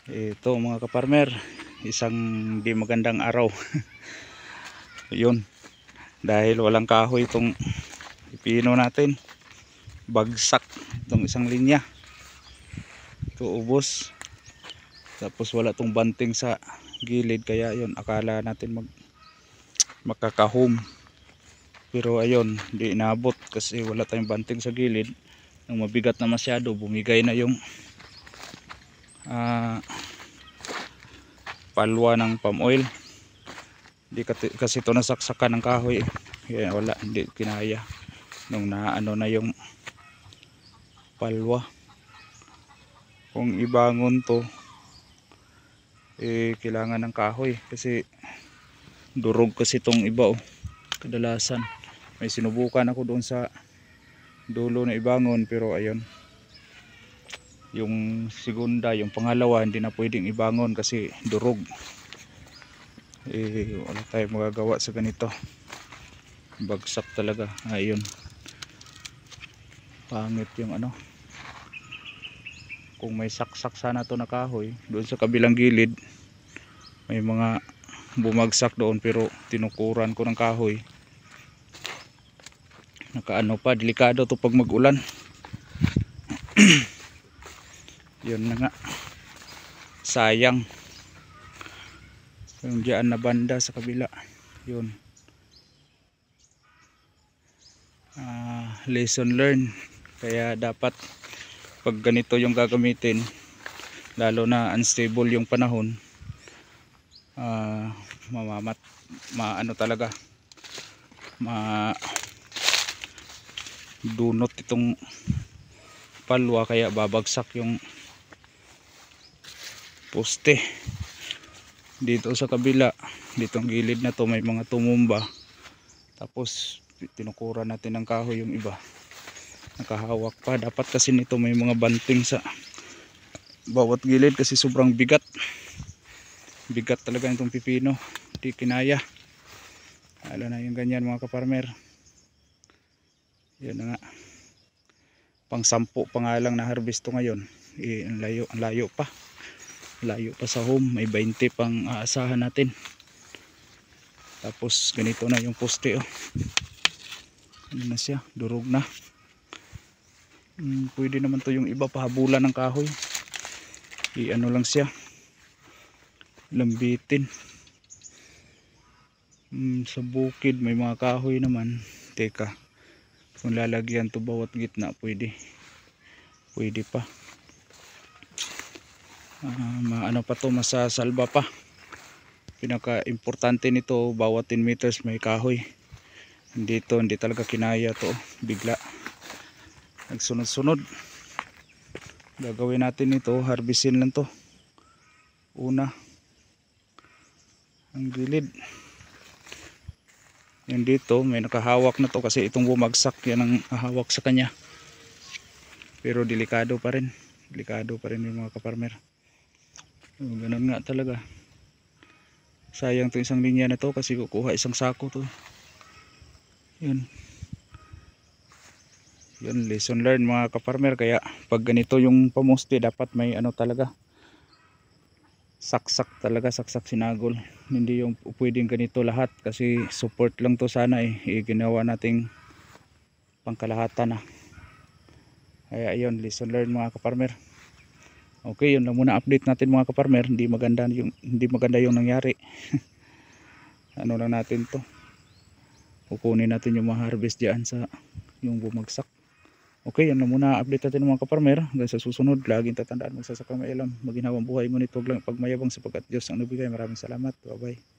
Ito mga kaparmer, isang di magandang araw. Yun, dahil walang kahoy itong pipino natin, bagsak itong isang linya. Ito ubos. Tapos wala itong banting sa gilid, kaya yun akala natin makakahome. Pero ayun, hindi inabot kasi wala tayong banting sa gilid. Nang mabigat na masyado, bumigay na yung palwa ng palm oil. Hindi kasi ito nasaksakan ng kahoy. Kaya wala, hindi kinaya nung naano na yung palwa. Kung ibangon to, kailangan ng kahoy kasi durog kasi itong iba. Kadalasan may sinubukan ako doon sa dulo na ibangon, pero ayun, yung segunda, yung pangalawa, hindi na pwedeng ibangon kasi durog. Wala tayong magagawa sa ganito, bagsak talaga. Ayun, pangit yung ano. Kung may saksak sana to na kahoy doon sa kabilang gilid, may mga bumagsak doon, pero tinukuran ko ng kahoy. Nakaano pa, delikado to pag mag-ulan. Yun na nga, sayang yung diyan na banda sa kabila. Yun, lesson learned. Kaya dapat pag ganito yung gagamitin, lalo na unstable yung panahon, maano talaga, dunot itong palwa, kaya babagsak yung poste. Dito sa kabila, ditong gilid na to, may mga tumumba, tapos tinukuran natin ng kahoy yung iba, nakahawak pa. Dapat kasi nito may mga banting sa bawat gilid kasi sobrang bigat talaga itong pipino, di kinaya. Lalo na yung ganyan mga kaparmer. Yun na nga, pang 10 pa nga lang na harvest to ngayon. Ang layo pa sa home. May 20 pang aasahan natin. Tapos ganito na yung poste. Ano na siya, durog na. Pwede naman to yung iba, pahabulan ng kahoy. Ano lang siya, lambitin. Sa bukid may mga kahoy naman. Teka, kung lalagyan to bawat gitna, pwede pa. Maano pa to, masasalba pa. Pinaka importante nito, bawat 10 meters may kahoy. Hindi talaga kinaya to, bigla nagsunod-sunod. Gagawin natin ito, harvestin lang to. Una, ang gilid. Yung dito may nakahawak na to kasi itong bumagsak, yan ang hahawak sa kanya. Pero delikado pa rin yung mga kaparmer. Ganun nga talaga, sayang to isang linya na to kasi kukuha isang sako to. Yun, lesson learned mga kaparmer. Kaya pag ganito yung pamusti, dapat may ano talaga, saksak sinagol. Hindi yung pwedeng ganito lahat kasi support lang to sana ginawa nating pangkalahatan na. Kaya ayun, lesson learned mga kaparmer. Okay, yun lang muna update natin mga kaparmer. Hindi maganda yung nangyari. Ano lang natin to, kukunin natin yung mga harvest diyan sa yung bumagsak. Okay, yan lang muna update natin mga kaparmer. Hanggang sa susunod, laging tatandaan, magsasaka may alam, maginhawang buhay, ngunit huwag lang pagmayabang sapagkat Diyos ang nabigay. Maraming salamat, bye bye.